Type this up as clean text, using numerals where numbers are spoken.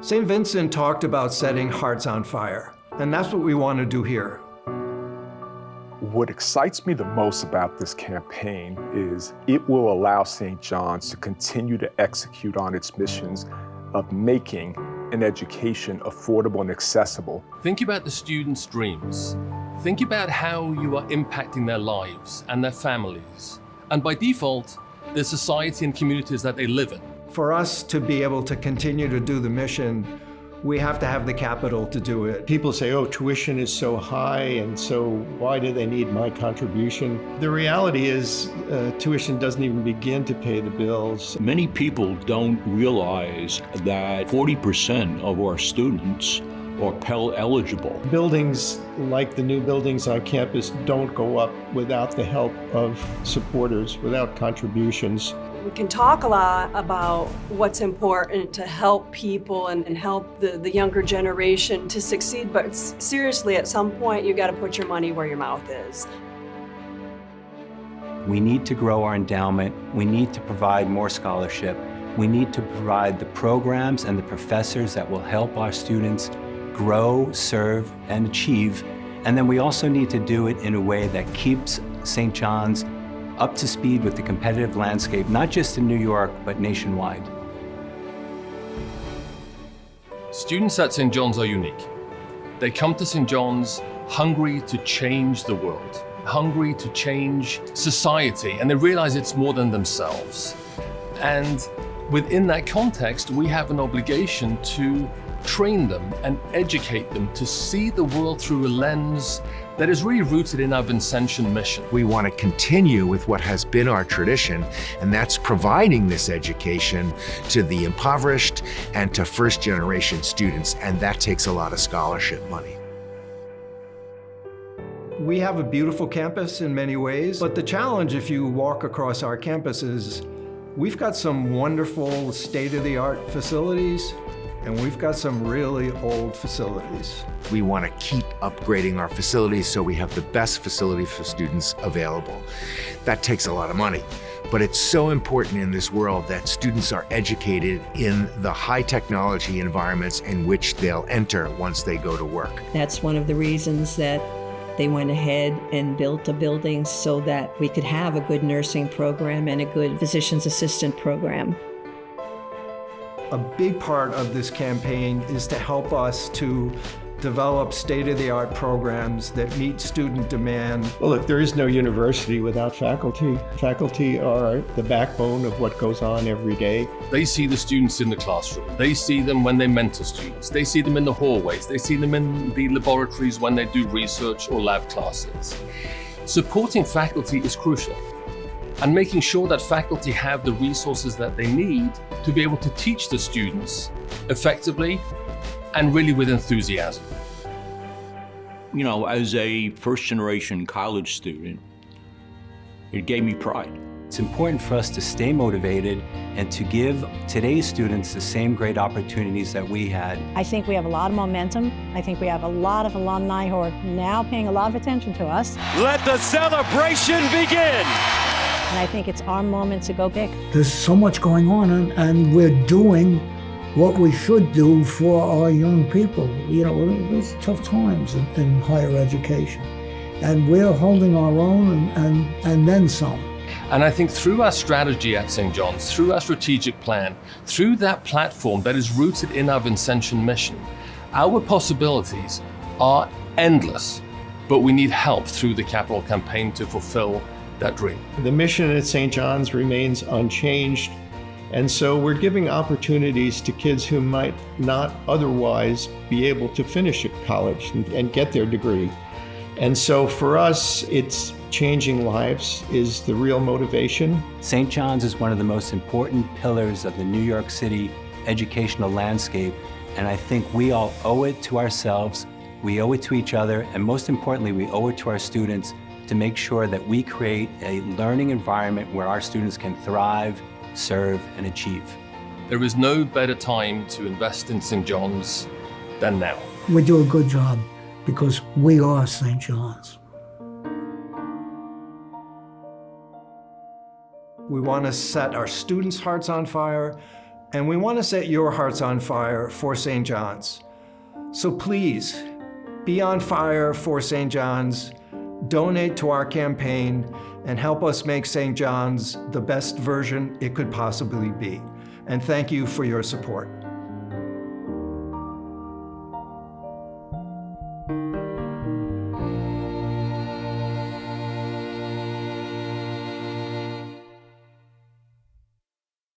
St. Vincent talked about setting hearts on fire, and that's what we want to do here. What excites me the most about this campaign is it will allow St. John's to continue to execute on its missions of making an education affordable and accessible. Think about the students' dreams. Think about how you are impacting their lives and their families, and by default, the society and communities that they live in. For us to be able to continue to do the mission, we have to have the capital to do it. People say, oh, tuition is so high, and so why do they need my contribution? The reality is tuition doesn't even begin to pay the bills. Many people don't realize that 40% of our students are Pell eligible. Buildings like the new buildings on campus don't go up without the help of supporters, without contributions. We can talk a lot about what's important to help people and help the younger generation to succeed, but seriously, at some point, you got to put your money where your mouth is. We need to grow our endowment. We need to provide more scholarship. We need to provide the programs and the professors that will help our students grow, serve, and achieve. And then we also need to do it in a way that keeps St. John's up to speed with the competitive landscape, not just in New York, but nationwide. Students at St. John's are unique. They come to St. John's hungry to change the world, hungry to change society, and they realize it's more than themselves. And within that context, we have an obligation to train them and educate them to see the world through a lens that is really rooted in our Vincentian mission. We want to continue with what has been our tradition, and that's providing this education to the impoverished and to first-generation students, and that takes a lot of scholarship money. We have a beautiful campus in many ways, but the challenge if you walk across our campus is we've got some wonderful state-of-the-art facilities, and we've got some really old facilities. We want to keep upgrading our facilities so we have the best facilities for students available. That takes a lot of money, but it's so important in this world that students are educated in the high technology environments in which they'll enter once they go to work. That's one of the reasons that they went ahead and built a building so that we could have a good nursing program and a good physician's assistant program. A big part of this campaign is to help us to develop state-of-the-art programs that meet student demand. Well, look, there is no university without faculty. Faculty are the backbone of what goes on every day. They see the students in the classroom. They see them when they mentor students. They see them in the hallways. They see them in the laboratories when they do research or lab classes. Supporting faculty is crucial, and making sure that faculty have the resources that they need to be able to teach the students effectively and really with enthusiasm. You know, as a first-generation college student, it gave me pride. It's important for us to stay motivated and to give today's students the same great opportunities that we had. I think we have a lot of momentum. I think we have a lot of alumni who are now paying a lot of attention to us. Let the celebration begin! And I think it's our moment to go big. There's so much going on, and we're doing what we should do for our young people. You know, there's tough times in higher education, and we're holding our own and then some. And I think through our strategy at St. John's, through our strategic plan, through that platform that is rooted in our Vincentian mission, our possibilities are endless, but we need help through the capital campaign to fulfill that dream. The mission at St. John's remains unchanged, and so we're giving opportunities to kids who might not otherwise be able to finish at college and get their degree. And so for us, it's changing lives is the real motivation. St. John's is one of the most important pillars of the New York City educational landscape, and I think we all owe it to ourselves, we owe it to each other, and most importantly, we owe it to our students to make sure that we create a learning environment where our students can thrive, serve, and achieve. There is no better time to invest in St. John's than now. We do a good job because we are St. John's. We want to set our students' hearts on fire, And we want to set your hearts on fire for St. John's. So please, be on fire for St. John's, donate to our campaign, and help us make St. John's the best version it could possibly be. And thank you for your support.